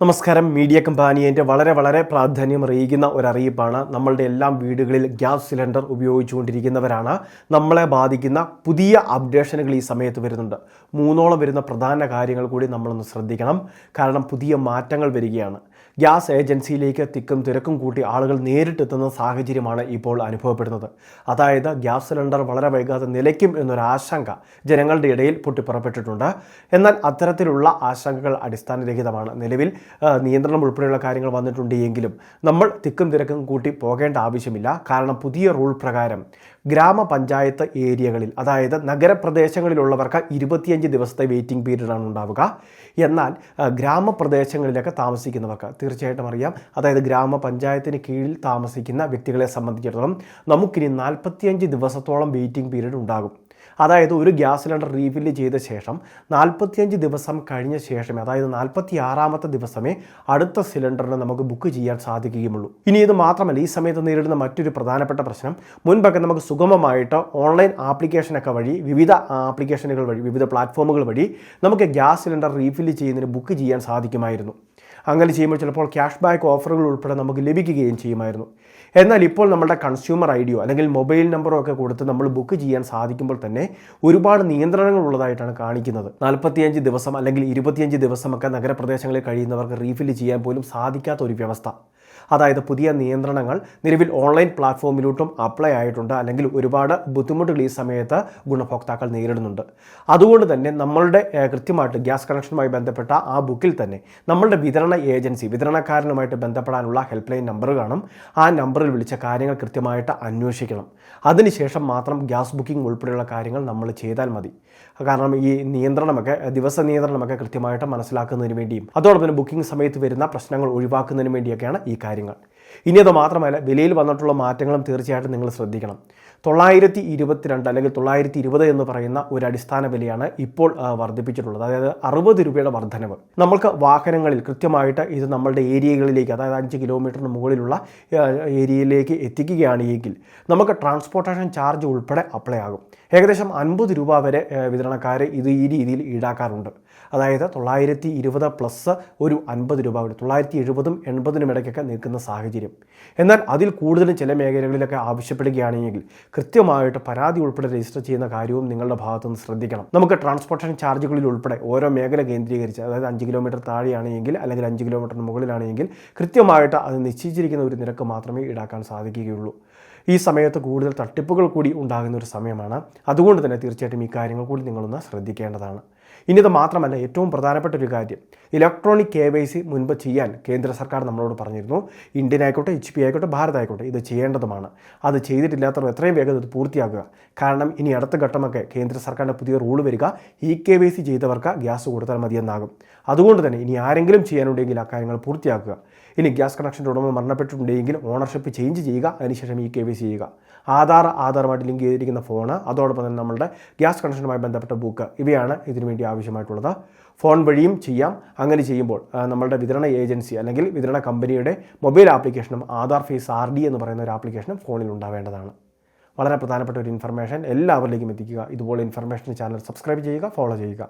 നമസ്കാരം. മീഡിയ കമ്പാനിയൻ്റെ വളരെ പ്രാധാന്യം അറിയിക്കുന്ന ഒരറിയിപ്പാണ്. നമ്മളുടെ എല്ലാം വീടുകളിൽ ഗ്യാസ് സിലിണ്ടർ ഉപയോഗിച്ചുകൊണ്ടിരിക്കുന്നവരാണ്. നമ്മളെ ബാധിക്കുന്ന പുതിയ അപ്ഡേഷനുകൾ ഈ സമയത്ത് വരുന്നുണ്ട്. 3ഓളം വരുന്ന പ്രധാന കാര്യങ്ങൾ കൂടി നമ്മളൊന്ന് ശ്രദ്ധിക്കണം. കാരണം പുതിയ മാറ്റങ്ങൾ വരികയാണ്. ഗ്യാസ് ഏജൻസിയിലേക്ക് തിക്കും തിരക്കും കൂട്ടി ആളുകൾ നേരിട്ടെത്തുന്ന സാഹചര്യമാണ് ഇപ്പോൾ അനുഭവപ്പെടുന്നത്. അതായത് ഗ്യാസ് സിലിണ്ടർ വളരെ വൈകാതെ നിലയ്ക്കും എന്നൊരാശങ്ക ജനങ്ങളുടെ ഇടയിൽ പൊട്ടിപ്പുറപ്പെട്ടിട്ടുണ്ട്. എന്നാൽ അത്തരത്തിലുള്ള ആശങ്കകൾ അടിസ്ഥാനരഹിതമാണ്. നിലവിൽ നിയന്ത്രണം ഉൾപ്പെടെയുള്ള കാര്യങ്ങൾ വന്നിട്ടുണ്ട് എങ്കിലും നമ്മൾ തിക്കും തിരക്കും കൂട്ടി പോകേണ്ട ആവശ്യമില്ല. കാരണം പുതിയ റൂൾ പ്രകാരം ഗ്രാമപഞ്ചായത്ത് ഏരിയകളിൽ, അതായത് നഗരപ്രദേശങ്ങളിലുള്ളവർക്ക് 25 ദിവസത്തെ വെയിറ്റിംഗ് പീരീഡാണ് ഉണ്ടാവുക. എന്നാൽ ഗ്രാമപ്രദേശങ്ങളിലൊക്കെ താമസിക്കുന്നവർക്ക് തീർച്ചയായിട്ടും അറിയാം, അതായത് ഗ്രാമപഞ്ചായത്തിന് കീഴിൽ താമസിക്കുന്ന വ്യക്തികളെ സംബന്ധിച്ചിടത്തോളം നമുക്കിനി 45 ദിവസത്തോളം വെയിറ്റിംഗ് പീരീഡ് ഉണ്ടാകും. അതായത് ഒരു ഗ്യാസ് സിലിണ്ടർ റീഫില്ല് ചെയ്ത ശേഷം 45 ദിവസം കഴിഞ്ഞ ശേഷമേ, അതായത് 46ാമത്തെ ദിവസമേ അടുത്ത സിലിണ്ടറിന് നമുക്ക് ബുക്ക് ചെയ്യാൻ സാധിക്കുകയുള്ളൂ. ഇനി ഇത് മാത്രമല്ല, ഈ സമയത്ത് നേരിടുന്ന മറ്റൊരു പ്രധാനപ്പെട്ട പ്രശ്നം, മുൻപൊക്കെ നമുക്ക് സുഗമമായിട്ട് ഓൺലൈൻ ആപ്ലിക്കേഷനൊക്കെ വഴി, വിവിധ ആപ്ലിക്കേഷനുകൾ വഴി, വിവിധ പ്ലാറ്റ്ഫോമുകൾ വഴി നമുക്ക് ഗ്യാസ് സിലിണ്ടർ റീഫില്ല് ചെയ്യുന്നതിന് ബുക്ക് ചെയ്യാൻ സാധിക്കുമായിരുന്നു. അങ്ങനെ ചെയ്യുമ്പോൾ ചിലപ്പോൾ ക്യാഷ് ബാക്ക് ഓഫറുകൾ ഉൾപ്പെടെ നമുക്ക് ലഭിക്കുകയും ചെയ്യുമായിരുന്നു. എന്നാൽ ഇപ്പോൾ നമ്മുടെ കൺസ്യൂമർ ഐഡിയോ അല്ലെങ്കിൽ മൊബൈൽ നമ്പറോ ഒക്കെ കൊടുത്ത് നമ്മൾ ബുക്ക് ചെയ്യാൻ സാധിക്കുമ്പോൾ തന്നെ ഒരുപാട് നിയന്ത്രണങ്ങൾ ഉള്ളതായിട്ടാണ് കാണിക്കുന്നത്. 45 ദിവസം അല്ലെങ്കിൽ 25 ദിവസമൊക്കെ നഗരപ്രദേശങ്ങളിൽ കഴിയുന്നവർക്ക് റീഫില്ല് ചെയ്യാൻ പോലും സാധിക്കാത്ത ഒരു വ്യവസ്ഥ. അതായത് പുതിയ നിയന്ത്രണങ്ങൾ നിലവിൽ ഓൺലൈൻ പ്ലാറ്റ്ഫോമിലോട്ടും അപ്ലൈ ആയിട്ടുണ്ട്. അല്ലെങ്കിൽ ഒരുപാട് ബുദ്ധിമുട്ടുകൾ ഈ സമയത്ത് ഗുണഭോക്താക്കൾ നേരിടുന്നുണ്ട്. അതുകൊണ്ട് തന്നെ നമ്മളുടെ കൃത്യമായിട്ട് ഗ്യാസ് കണക്ഷനുമായി ബന്ധപ്പെട്ട ആ ബുക്കിൽ തന്നെ നമ്മളുടെ വിതരണ ഏജൻസി, വിതരണക്കാരനുമായിട്ട് ബന്ധപ്പെടാനുള്ള ഹെൽപ്പ് ലൈൻ നമ്പർ കാണും. ആ നമ്പറിൽ വിളിച്ച കാര്യങ്ങൾ കൃത്യമായിട്ട് അന്വേഷിക്കണം. അതിനുശേഷം മാത്രം ഗ്യാസ് ബുക്കിംഗ് ഉൾപ്പെടെയുള്ള കാര്യങ്ങൾ നമ്മൾ ചെയ്താൽ മതി. കാരണം ഈ നിയന്ത്രണമൊക്കെ, ദിവസ നിയന്ത്രണമൊക്കെ കൃത്യമായിട്ട് മനസ്സിലാക്കുന്നതിന് വേണ്ടിയും അതോടൊപ്പം തന്നെ ബുക്കിംഗ് സമയത്ത് വരുന്ന പ്രശ്നങ്ങൾ ഒഴിവാക്കുന്നതിന് വേണ്ടിയൊക്കെയാണ് ഈ കാര്യങ്ങൾ. ഇനി അത് മാത്രമല്ല, വിലയിൽ വന്നിട്ടുള്ള മാറ്റങ്ങളും തീർച്ചയായിട്ടും നിങ്ങൾ ശ്രദ്ധിക്കണം. 922 അല്ലെങ്കിൽ 920 എന്ന് പറയുന്ന ഒരു അടിസ്ഥാന വിലയാണ് ഇപ്പോൾ വർദ്ധിപ്പിച്ചിട്ടുള്ളത്. അതായത് 60 രൂപയുടെ വർധനവ്. നമ്മൾക്ക് വാഹനങ്ങളിൽ കൃത്യമായിട്ട് ഇത് നമ്മളുടെ ഏരിയകളിലേക്ക്, അതായത് 5 കിലോമീറ്ററിന് മുകളിലുള്ള ഏരിയയിലേക്ക് എത്തിക്കുകയാണ് എങ്കിൽ നമുക്ക് ട്രാൻസ്പോർട്ടേഷൻ ചാർജ് ഉൾപ്പെടെ അപ്ലൈ ആകും. ഏകദേശം 50 രൂപ വരെ വിതരണക്കാർ ഇത് ഈ രീതിയിൽ ഈടാക്കാറുണ്ട്. അതായത് 920 പ്ലസ് ഒരു 50 രൂപ കൂടി, 970-ഉം 80-നും ഇടയ്ക്കൊക്കെ നിൽക്കുന്ന സാഹചര്യം. എന്നാൽ അതിൽ കൂടുതലും ചില മേഖലകളിലൊക്കെ ആവശ്യപ്പെടുകയാണെങ്കിൽ കൃത്യമായിട്ട് പരാതി ഉൾപ്പെടെ രജിസ്റ്റർ ചെയ്യുന്ന കാര്യവും നിങ്ങളുടെ ഭാഗത്തുനിന്ന് ശ്രദ്ധിക്കണം. നമുക്ക് ട്രാൻസ്പോർട്ടേഷൻ ചാർജുകളിൽ ഉൾപ്പെടെ ഓരോ മേഖല കേന്ദ്രീകരിച്ച്, അതായത് 5 കിലോമീറ്റർ താഴെയാണെങ്കിൽ അല്ലെങ്കിൽ 5 കിലോമീറ്ററിന് മുകളിലാണെങ്കിൽ കൃത്യമായിട്ട് അത് നിശ്ചയിച്ചിരിക്കുന്ന ഒരു നിരക്ക് മാത്രമേ ഈടാക്കാൻ സാധിക്കുകയുള്ളൂ. ഈ സമയത്ത് കൂടുതൽ തട്ടിപ്പുകൾ കൂടി ഉണ്ടാകുന്ന ഒരു സമയമാണ്. അതുകൊണ്ട് തന്നെ തീർച്ചയായിട്ടും ഈ കാര്യങ്ങൾ കൂടി നിങ്ങളൊന്ന് ശ്രദ്ധിക്കേണ്ടതാണ്. ഇനി ഇത് മാത്രമല്ല, ഏറ്റവും പ്രധാനപ്പെട്ട ഒരു കാര്യം, ഇലക്ട്രോണിക് KYC മുൻപ് ചെയ്യാൻ കേന്ദ്ര സർക്കാർ നമ്മളോട് പറഞ്ഞിരുന്നു. ഇന്ത്യൻ ആയിക്കോട്ടെ, HP ആയിക്കോട്ടെ, ഭാരത് ആയിക്കോട്ടെ, ഇത് ചെയ്യേണ്ടതുമാണ്. അത് ചെയ്തിട്ടില്ലാത്തവർ എത്രയും വേഗം ഇത് പൂർത്തിയാക്കുക. കാരണം ഇനി അടുത്ത ഘട്ടമൊക്കെ കേന്ദ്ര സർക്കാരിൻ്റെ പുതിയ റൂൾ വരിക, KYC ചെയ്തവർക്ക് ഗ്യാസ് കൊടുത്താൽ മതിയെന്നാകും. അതുകൊണ്ട് തന്നെ ഇനി ആരെങ്കിലും ചെയ്യാനുണ്ടെങ്കിൽ ആ കാര്യങ്ങൾ പൂർത്തിയാക്കുക. ഇനി ഗ്യാസ് കണക്ഷൻ്റെ ഉടമ മരണപ്പെട്ടിട്ടുണ്ടെങ്കിൽ ഓണർഷിപ്പ് ചേഞ്ച് ചെയ്യുക, അതിനുശേഷം KYC ചെയ്യുക. ആധാറുമായിട്ട് ലിങ്ക് ചെയ്തിരിക്കുന്ന ഫോണ്, അതോടൊപ്പം തന്നെ നമ്മളുടെ ഗ്യാസ് കണക്ഷനുമായി ബന്ധപ്പെട്ട ബുക്ക്, ഇവയാണ് ഇതിനു വേണ്ടി ആവശ്യമായിട്ടുള്ളത്. ഫോൺ വഴിയും ചെയ്യാം. അങ്ങനെ ചെയ്യുമ്പോൾ നമ്മളുടെ വിതരണ ഏജൻസി അല്ലെങ്കിൽ വിതരണ കമ്പനിയുടെ മൊബൈൽ ആപ്ലിക്കേഷനും ആധാർ ഫേസ് RD എന്ന് പറയുന്ന ഒരു ആപ്ലിക്കേഷനും ഫോണിൽ ഉണ്ടാവേണ്ടതാണ്. വളരെ പ്രധാനപ്പെട്ട ഒരു ഇൻഫർമേഷൻ എല്ലാവരിലേക്കും എത്തിക്കുക. ഇതുപോലെ ഇൻഫർമേഷൻ ചാനൽ സബ്സ്ക്രൈബ് ചെയ്യുക, ഫോളോ ചെയ്യുക.